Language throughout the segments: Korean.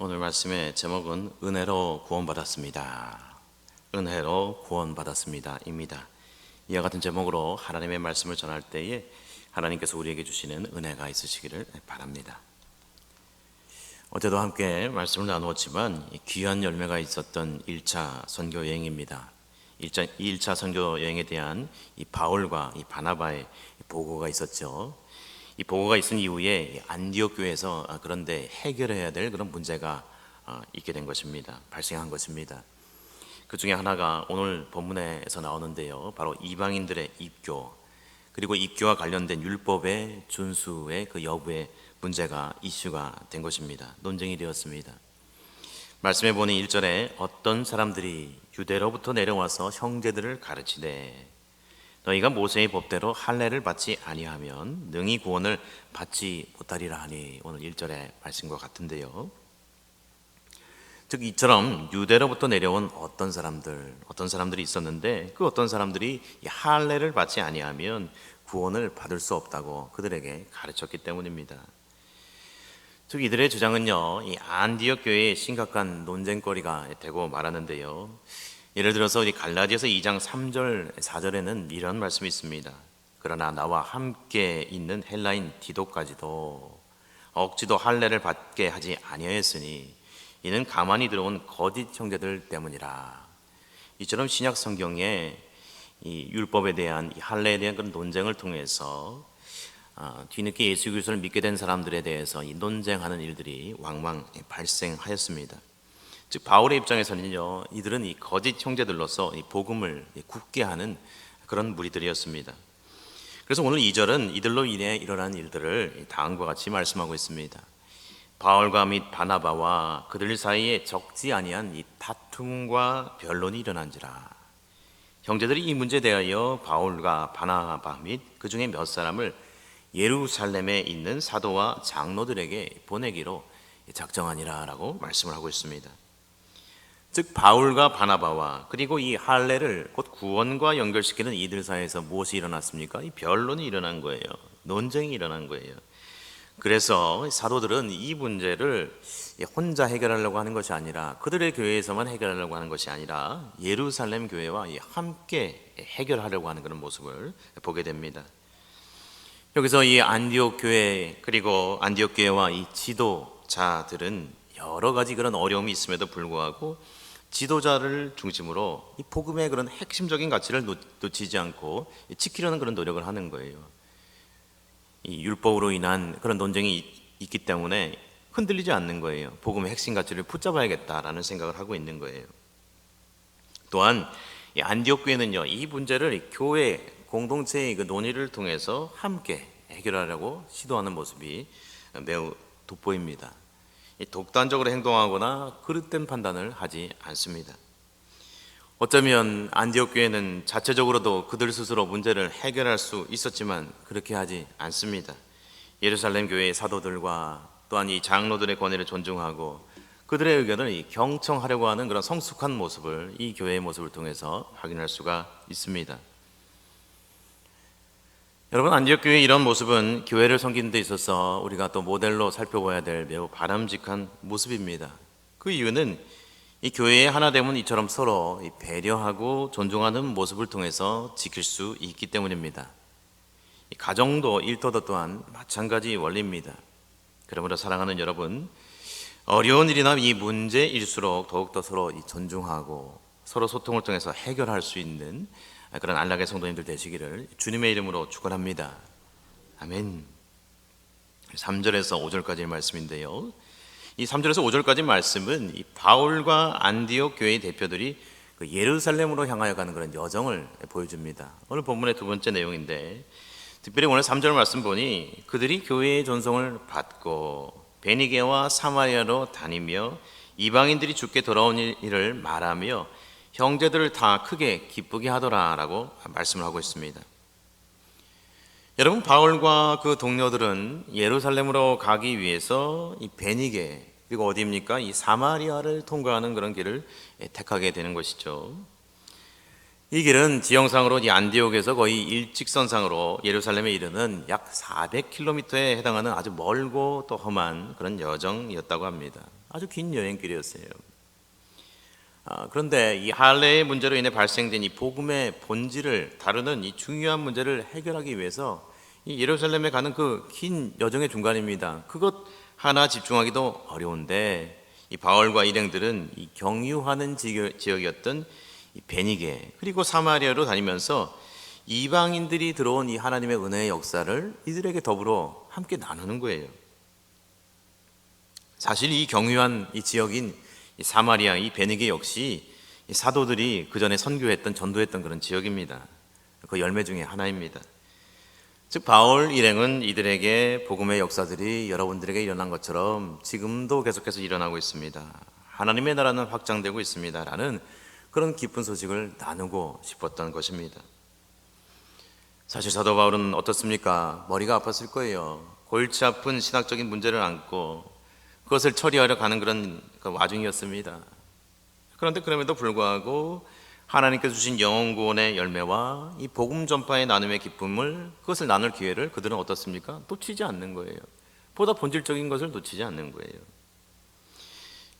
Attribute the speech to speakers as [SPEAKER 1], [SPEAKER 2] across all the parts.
[SPEAKER 1] 오늘 말씀의 제목은 은혜로 구원받았습니다. 은혜로 구원받았습니다 입니다. 이와 같은 제목으로 하나님의 말씀을 전할 때에 하나님께서 우리에게 주시는 은혜가 있으시기를 바랍니다. 어제도 함께 말씀을 나누었지만 귀한 열매가 있었던 1차 선교 여행입니다. 1차 선교 여행에 대한 이 바울과 이 바나바의 보고가 있었죠. 이 보고가 있은 이후에 안디옥 교회에서 그런데 해결해야 될 그런 문제가 있게 된 것입니다. 발생한 것입니다. 그 중에 하나가 오늘 본문에서 나오는데요, 바로 이방인들의 입교, 그리고 입교와 관련된 율법의 준수의 그 여부의 문제가 이슈가 된 것입니다. 논쟁이 되었습니다. 말씀해 보니 1절에 어떤 사람들이 유대로부터 내려와서 형제들을 가르치되 너희가 모세의 법대로 할례를 받지 아니하면 능히 구원을 받지 못하리라 하니, 오늘 1절의 말씀과 같은데요, 즉 이처럼 유대로부터 내려온 어떤 사람들이 있었는데 그 어떤 사람들이 할례를 받지 아니하면 구원을 받을 수 없다고 그들에게 가르쳤기 때문입니다. 즉 이들의 주장은요, 이 안디옥 교회의 심각한 논쟁거리가 되고 말았는데요. 예를 들어서 이 갈라디아서 2장 3절 4절에는 이런 말씀이 있습니다. 그러나 나와 함께 있는 헬라인 디도까지도 억지도 할례를 받게 하지 아니하였으니 이는 가만히 들어온 거짓 형제들 때문이라. 이처럼 신약 성경에 이 율법에 대한, 이 할례에 대한 그런 논쟁을 통해서 뒤늦게 예수 그리스도를 믿게 된 사람들에 대해서 이 논쟁하는 일들이 왕왕 발생하였습니다. 즉 바울의 입장에서는요, 이들은 이 거짓 형제들로서 이 복음을 굳게 하는 그런 무리들이었습니다. 그래서 오늘 2절은 이들로 인해 일어난 일들을 다음과 같이 말씀하고 있습니다. 바울과 및 바나바와 그들 사이에 적지 아니한 이 다툼과 변론이 일어난지라. 형제들이 이 문제에 대하여 바울과 바나바 및 그 중에 몇 사람을 예루살렘에 있는 사도와 장로들에게 보내기로 작정하니라 라고 말씀을 하고 있습니다. 즉 바울과 바나바와 그리고 이 할례를 곧 구원과 연결시키는 이들 사이에서 무엇이 일어났습니까? 이 변론이 일어난 거예요. 논쟁이 일어난 거예요. 그래서 사도들은 이 문제를 혼자 해결하려고 하는 것이 아니라, 그들의 교회에서만 해결하려고 하는 것이 아니라 예루살렘 교회와 함께 해결하려고 하는 그런 모습을 보게 됩니다. 여기서 이 안디옥 교회, 그리고 안디옥 교회와 이 지도자들은 여러 가지 그런 어려움이 있음에도 불구하고 지도자를 중심으로 이 복음의 그런 핵심적인 가치를 놓치지 않고 지키려는 그런 노력을 하는 거예요. 이 율법으로 인한 그런 논쟁이 있기 때문에 흔들리지 않는 거예요. 복음의 핵심 가치를 붙잡아야겠다라는 생각을 하고 있는 거예요. 또한 이 안디옥 교회는요, 이 문제를 교회 공동체의 그 논의를 통해서 함께 해결하려고 시도하는 모습이 매우 돋보입니다. 독단적으로 행동하거나 그릇된 판단을 하지 않습니다. 어쩌면 안디옥 교회는 자체적으로도 그들 스스로 문제를 해결할 수 있었지만 그렇게 하지 않습니다. 예루살렘 교회의 사도들과 또한 이 장로들의 권위를 존중하고 그들의 의견을 경청하려고 하는 그런 성숙한 모습을 이 교회의 모습을 통해서 확인할 수가 있습니다. 여러분, 안디옥 교회의 이런 모습은 교회를 섬기는 데 있어서 우리가 또 모델로 살펴봐야 될 매우 바람직한 모습입니다. 그 이유는 이 교회의 하나됨은 이처럼 서로 배려하고 존중하는 모습을 통해서 지킬 수 있기 때문입니다. 가정도 일터도 또한 마찬가지 원리입니다. 그러므로 사랑하는 여러분, 어려운 일이나 이 문제일수록 더욱더 서로 존중하고 서로 소통을 통해서 해결할 수 있는 그런 안락의 성도님들 되시기를 주님의 이름으로 축원합니다. 아멘. 3절에서 5절까지의 말씀인데요, 이 3절에서 5절까지 말씀은 이 바울과 안디옥 교회의 대표들이 그 예루살렘으로 향하여 가는 그런 여정을 보여줍니다. 오늘 본문의 두 번째 내용인데, 특별히 오늘 3절 말씀 보니 그들이 교회의 존성을 받고 베니게와 사마리아로 다니며 이방인들이 주께 돌아온 일을 말하며 형제들을 다 크게 기쁘게 하더라라고 말씀을 하고 있습니다. 여러분, 바울과 그 동료들은 예루살렘으로 가기 위해서 이 베니게, 그리고 어디입니까? 이 사마리아를 통과하는 그런 길을 택하게 되는 것이죠. 이 길은 지형상으로 이 안디옥에서 거의 일직선상으로 예루살렘에 이르는 약 400km에 해당하는 아주 멀고 또 험한 그런 여정이었다고 합니다. 아주 긴 여행길이었어요. 그런데 이 할례의 문제로 인해 발생된 이 복음의 본질을 다루는 이 중요한 문제를 해결하기 위해서 이 예루살렘에 가는 그 긴 여정의 중간입니다. 그것 하나 집중하기도 어려운데 이 바울과 일행들은 이 경유하는 지역이었던 이 베니게 그리고 사마리아로 다니면서 이방인들이 들어온 이 하나님의 은혜의 역사를 이들에게 더불어 함께 나누는 거예요. 사실 이 경유한 이 지역인 이 사마리아, 이 베니게 역시 이 사도들이 그 전에 선교했던 전도했던 그런 지역입니다. 그 열매 중에 하나입니다. 즉 바울 일행은 이들에게 복음의 역사들이 여러분들에게 일어난 것처럼 지금도 계속해서 일어나고 있습니다. 하나님의 나라는 확장되고 있습니다. 라는 그런 기쁜 소식을 나누고 싶었던 것입니다. 사실 사도 바울은 어떻습니까? 머리가 아팠을 거예요. 골치 아픈 신학적인 문제를 안고 그것을 처리하려 가는 그런 와중이었습니다. 그런데 그럼에도 불구하고 하나님께서 주신 영혼 구원의 열매와 이 복음 전파의 나눔의 기쁨을 그것을 나눌 기회를 그들은 어떻습니까? 놓치지 않는 거예요. 보다 본질적인 것을 놓치지 않는 거예요.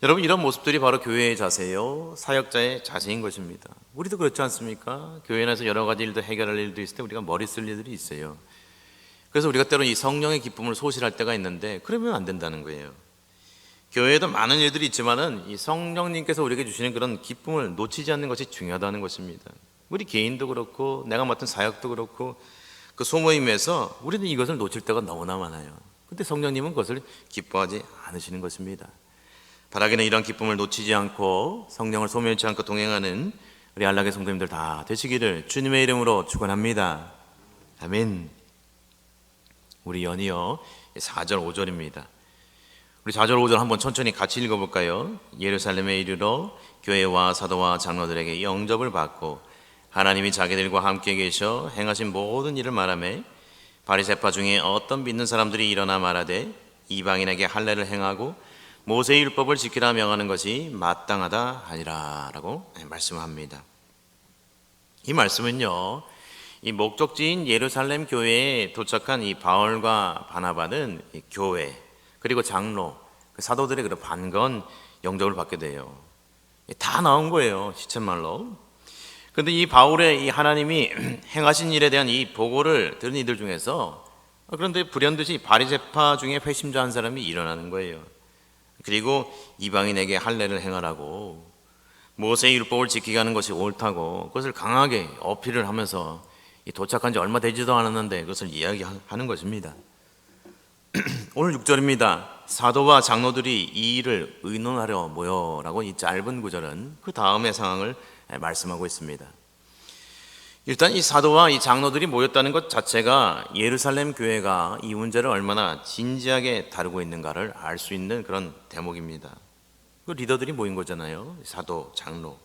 [SPEAKER 1] 여러분 이런 모습들이 바로 교회의 자세요, 사역자의 자세인 것입니다. 우리도 그렇지 않습니까? 교회 안에서 여러 가지 일도 해결할 일도 있을 때 우리가 머리 쓸 일들이 있어요. 그래서 우리가 때로 이 성령의 기쁨을 소실할 때가 있는데 그러면 안 된다는 거예요. 교회에도 많은 일들이 있지만은 이 성령님께서 우리에게 주시는 그런 기쁨을 놓치지 않는 것이 중요하다는 것입니다. 우리 개인도 그렇고 내가 맡은 사역도 그렇고 그 소모임에서 우리는 이것을 놓칠 때가 너무나 많아요. 근데 성령님은 그것을 기뻐하지 않으시는 것입니다. 바라기는 이런 기쁨을 놓치지 않고 성령을 소멸치 않고 동행하는 우리 안락의 성도님들 다 되시기를 주님의 이름으로 축원합니다. 아멘. 우리 연이어 4절 5절입니다. 우리 4절 5절 한번 천천히 같이 읽어볼까요? 예루살렘에 이르러 교회와 사도와 장로들에게 영접을 받고 하나님이 자기들과 함께 계셔 행하신 모든 일을 말하며 바리새파 중에 어떤 믿는 사람들이 일어나 말하되 이방인에게 할례를 행하고 모세의 율법을 지키라 명하는 것이 마땅하다 하니라 라고 말씀합니다. 이 말씀은요, 이 목적지인 예루살렘 교회에 도착한 이 바울과 바나바는 이 교회 그리고 장로, 그 사도들의 그런 반가운 영접을 받게 돼요. 다 나온 거예요, 시쳇말로. 그런데 이 바울의 이 하나님이 행하신 일에 대한 이 보고를 들은 이들 중에서 그런데 불현듯이 바리새파 중에 회심자 한 사람이 일어나는 거예요. 그리고 이방인에게 할례를 행하라고 모세의 율법을 지키게 하는 것이 옳다고 그것을 강하게 어필을 하면서 도착한 지 얼마 되지도 않았는데 그것을 이야기하는 것입니다. 오늘 6절입니다. 사도와 장로들이 이 일을 의논하려 모여라고 이 짧은 구절은 그 다음의 상황을 말씀하고 있습니다. 일단 이 사도와 이 장로들이 모였다는 것 자체가 예루살렘 교회가 이 문제를 얼마나 진지하게 다루고 있는가를 알 수 있는 그런 대목입니다. 그 리더들이 모인 거잖아요. 사도, 장로.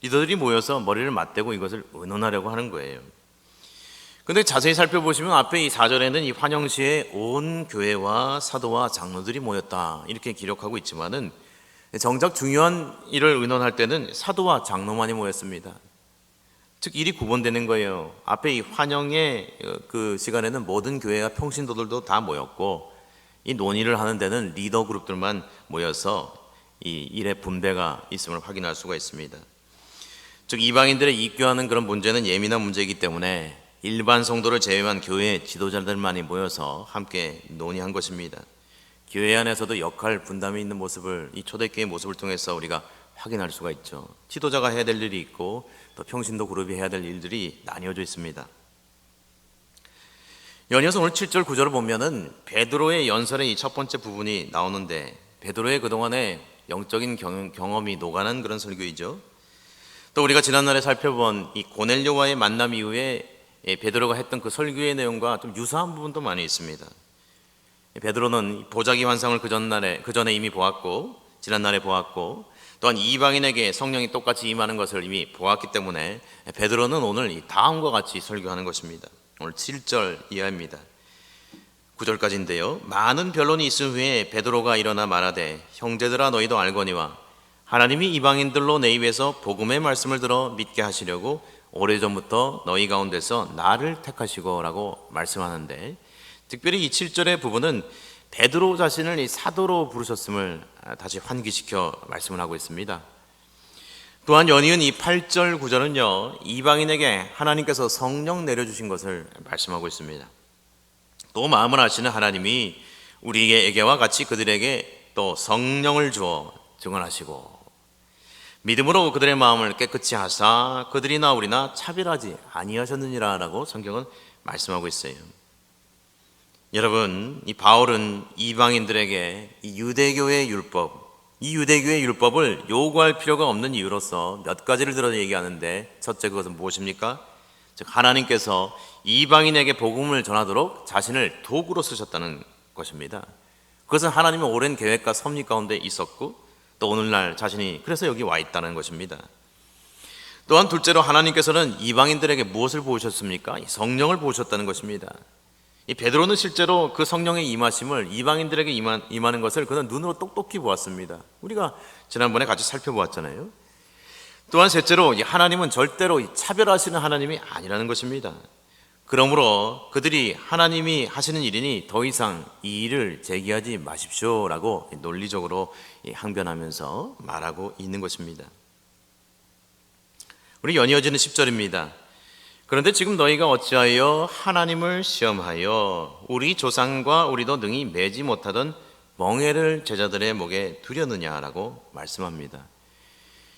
[SPEAKER 1] 리더들이 모여서 머리를 맞대고 이것을 의논하려고 하는 거예요. 근데 자세히 살펴보시면 앞에 이 4절에는 이 환영시에 온 교회와 사도와 장로들이 모였다 이렇게 기록하고 있지만은 정작 중요한 일을 의논할 때는 사도와 장로만이 모였습니다. 즉 일이 구분되는 거예요. 앞에 이 환영의 그 시간에는 모든 교회와 평신도들도 다 모였고 이 논의를 하는 데는 리더 그룹들만 모여서 이 일의 분배가 있음을 확인할 수가 있습니다. 즉 이방인들의 입교하는 그런 문제는 예민한 문제이기 때문에 일반 성도를 제외한 교회 지도자들만이 모여서 함께 논의한 것입니다. 교회 안에서도 역할 분담이 있는 모습을 이 초대교회의 모습을 통해서 우리가 확인할 수가 있죠. 지도자가 해야 될 일이 있고 또 평신도 그룹이 해야 될 일들이 나뉘어져 있습니다. 연이어서 오늘 7절 9절을 보면은 베드로의 연설의 이 첫 번째 부분이 나오는데 베드로의 그동안의 영적인 경험이 녹아난 그런 설교이죠. 또 우리가 지난날에 살펴본 이 고넬료와의 만남 이후에 베드로가 했던 그 설교의 내용과 좀 유사한 부분도 많이 있습니다. 베드로는 보자기 환상을 그 전에 이미 보았고 지난날에 보았고 또한 이방인에게 성령이 똑같이 임하는 것을 이미 보았기 때문에 베드로는 오늘 이 다음과 같이 설교하는 것입니다. 오늘 7절 이하입니다. 9절까지인데요. 많은 변론이 있은 후에 베드로가 일어나 말하되 형제들아 너희도 알거니와 하나님이 이방인들로 내 입에서 복음의 말씀을 들어 믿게 하시려고 오래전부터 너희 가운데서 나를 택하시고라고 말씀하는데, 특별히 이 7절의 부분은 베드로 자신을 이 사도로 부르셨음을 다시 환기시켜 말씀을 하고 있습니다. 또한 연이은 이 8절 9절은요 이방인에게 하나님께서 성령 내려주신 것을 말씀하고 있습니다. 또 마음을 아시는 하나님이 우리에게와 같이 그들에게 또 성령을 주어 증언하시고 믿음으로 그들의 마음을 깨끗이 하사 그들이나 우리나 차별하지 아니하셨느니라 라고 성경은 말씀하고 있어요. 여러분, 이 바울은 이방인들에게 이 유대교의 율법을 요구할 필요가 없는 이유로서 몇 가지를 들어 얘기하는데, 첫째, 그것은 무엇입니까? 즉 하나님께서 이방인에게 복음을 전하도록 자신을 도구로 쓰셨다는 것입니다. 그것은 하나님의 오랜 계획과 섭리 가운데 있었고 또 오늘날 자신이 그래서 여기 와 있다는 것입니다. 또한 둘째로 하나님께서는 이방인들에게 무엇을 보이셨습니까? 성령을 보이셨다는 것입니다. 이 베드로는 실제로 그 성령의 임하심을 이방인들에게 임하는 것을 그는 눈으로 똑똑히 보았습니다. 우리가 지난번에 같이 살펴보았잖아요. 또한 셋째로 하나님은 절대로 차별하시는 하나님이 아니라는 것입니다. 그러므로 그들이 하나님이 하시는 일이니 더 이상 이 일을 제기하지 마십시오라고 논리적으로 항변하면서 말하고 있는 것입니다. 우리 연이어지는 10절입니다. 그런데 지금 너희가 어찌하여 하나님을 시험하여 우리 조상과 우리도 능히 매지 못하던 멍에를 제자들의 목에 두려느냐라고 말씀합니다.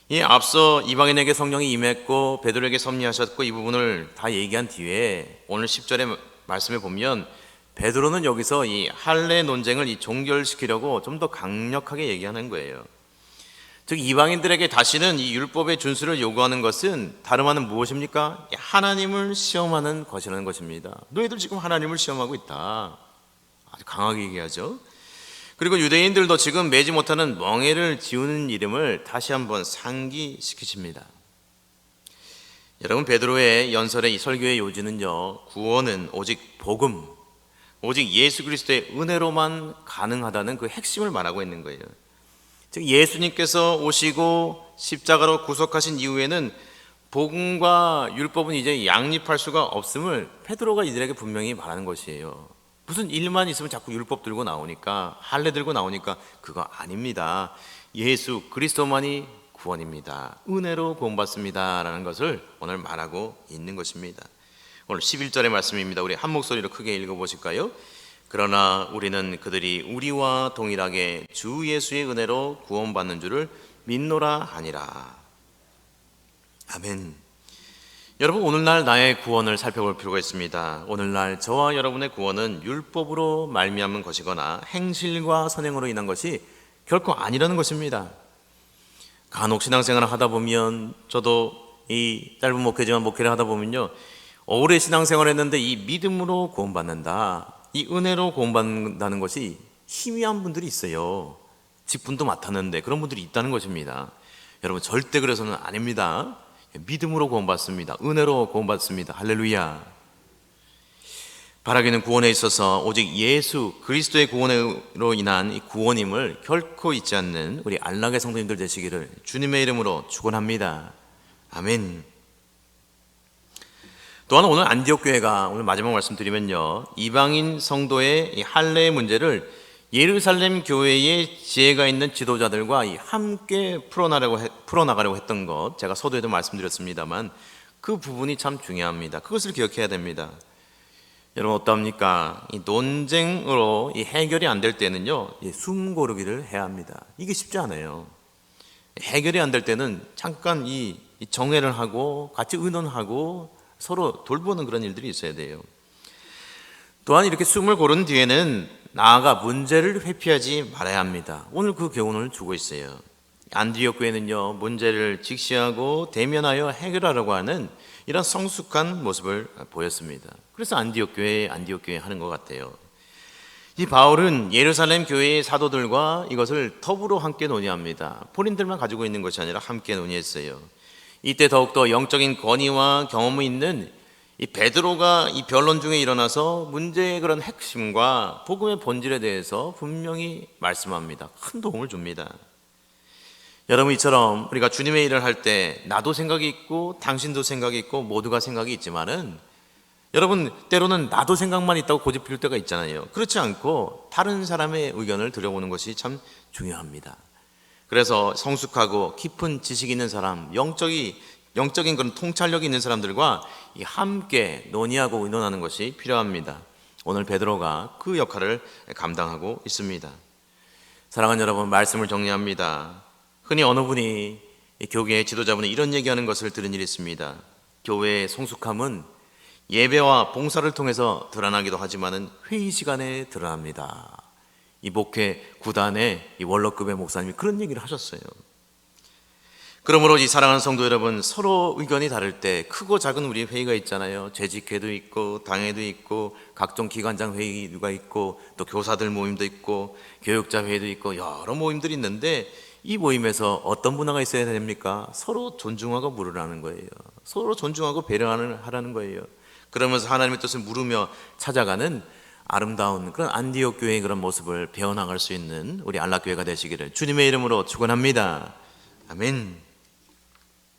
[SPEAKER 1] 이 앞서 이방인에게 성령이 임했고 베드로에게 섭리하셨고 이 부분을 다 얘기한 뒤에 오늘 10절의 말씀에 보면 베드로는 여기서 이 할례 논쟁을 종결시키려고 좀 더 강력하게 얘기하는 거예요. 즉 이방인들에게 다시는 이 율법의 준수를 요구하는 것은 다름 아닌 무엇입니까? 하나님을 시험하는 것이라는 것입니다. 너희들 지금 하나님을 시험하고 있다. 아주 강하게 얘기하죠. 그리고 유대인들도 지금 매지 못하는 멍에를 지우는 이름을 다시 한번 상기시키십니다. 여러분, 베드로의 연설의 이 설교의 요지는요, 구원은 오직 복음, 오직 예수 그리스도의 은혜로만 가능하다는 그 핵심을 말하고 있는 거예요. 즉 예수님께서 오시고 십자가로 구속하신 이후에는 복음과 율법은 이제 양립할 수가 없음을 베드로가 이들에게 분명히 말하는 것이에요. 무슨 일만 있으면 자꾸 율법 들고 나오니까, 할례 들고 나오니까 그거 아닙니다. 예수 그리스도만이 구원입니다. 은혜로 구원받습니다 라는 것을 오늘 말하고 있는 것입니다. 오늘 11절의 말씀입니다. 우리 한 목소리로 크게 읽어보실까요? 그러나 우리는 그들이 우리와 동일하게 주 예수의 은혜로 구원받는 줄을 믿노라 하니라. 아멘. 여러분, 오늘날 나의 구원을 살펴볼 필요가 있습니다. 오늘날 저와 여러분의 구원은 율법으로 말미암은 것이거나 행실과 선행으로 인한 것이 결코 아니라는 것입니다. 간혹 신앙생활을 하다 보면, 저도 이 짧은 목회지만 목회를 하다 보면요, 오래 신앙생활을 했는데 이 믿음으로 구원받는다, 이 은혜로 구원받는다는 것이 희미한 분들이 있어요. 직분도 맡았는데 그런 분들이 있다는 것입니다. 여러분, 절대 그래서는 아닙니다. 믿음으로 구원받습니다. 은혜로 구원받습니다. 할렐루야. 바라기는 구원에 있어서 오직 예수 그리스도의 구원으로 인한 이 구원임을 결코 잊지 않는 우리 안락의 성도님들 되시기를 주님의 이름으로 축원합니다. 아멘. 또한 오늘 안디옥 교회가, 오늘 마지막 말씀드리면요, 이방인 성도의 이 할례의 문제를 예루살렘 교회의 지혜가 있는 지도자들과 함께 풀어나가려고 했던 것, 제가 서두에도 말씀드렸습니다만 그 부분이 참 중요합니다. 그것을 기억해야 됩니다. 여러분, 어떠합니까? 이 논쟁으로 이 해결이 안 될 때는요, 숨 고르기를 해야 합니다. 이게 쉽지 않아요. 해결이 안 될 때는 잠깐 이 정회를 하고 같이 의논하고 서로 돌보는 그런 일들이 있어야 돼요. 또한 이렇게 숨을 고른 뒤에는 나아가 문제를 회피하지 말아야 합니다. 오늘 그 교훈을 주고 있어요. 안디옥 교회는요, 문제를 직시하고 대면하여 해결하려고 하는 이런 성숙한 모습을 보였습니다. 그래서 안디옥 교회 하는 것 같아요. 이 바울은 예루살렘 교회의 사도들과 이것을 더불어 함께 논의합니다. 본인들만 가지고 있는 것이 아니라 함께 논의했어요. 이때 더욱더 영적인 권위와 경험이 있는 이 베드로가 이 변론 중에 일어나서 문제의 그런 핵심과 복음의 본질에 대해서 분명히 말씀합니다. 큰 도움을 줍니다. 여러분, 이처럼 우리가 주님의 일을 할 때 나도 생각이 있고 당신도 생각이 있고 모두가 생각이 있지만은, 여러분, 때로는 나도 생각만 있다고 고집 피울 때가 있잖아요. 그렇지 않고 다른 사람의 의견을 들여보는 것이 참 중요합니다. 그래서 성숙하고 깊은 지식이 있는 사람, 영적인 그런 통찰력이 있는 사람들과 함께 논의하고 의논하는 것이 필요합니다. 오늘 베드로가 그 역할을 감당하고 있습니다. 사랑하는 여러분, 말씀을 정리합니다. 흔히 어느 분이, 교계의 지도자분이 이런 얘기하는 것을 들은 일이 있습니다. 교회의 성숙함은 예배와 봉사를 통해서 드러나기도 하지만은 회의 시간에 드러납니다. 이 목회 구단의 이 원로급의 목사님이 그런 얘기를 하셨어요. 그러므로 이 사랑하는 성도 여러분, 서로 의견이 다를 때 크고 작은 우리 회의가 있잖아요. 재직회도 있고 당회도 있고 각종 기관장 회의가 있고 또 교사들 모임도 있고 교육자 회의도 있고 여러 모임들이 있는데, 이 모임에서 어떤 문화가 있어야 됩니까? 서로 존중하고 물으라는 거예요. 서로 존중하고 배려하라는 거예요. 그러면서 하나님의 뜻을 물으며 찾아가는 아름다운 그런 안디옥 교회의 그런 모습을 배워나갈 수 있는 우리 안락교회가 되시기를 주님의 이름으로 축원합니다. 아멘.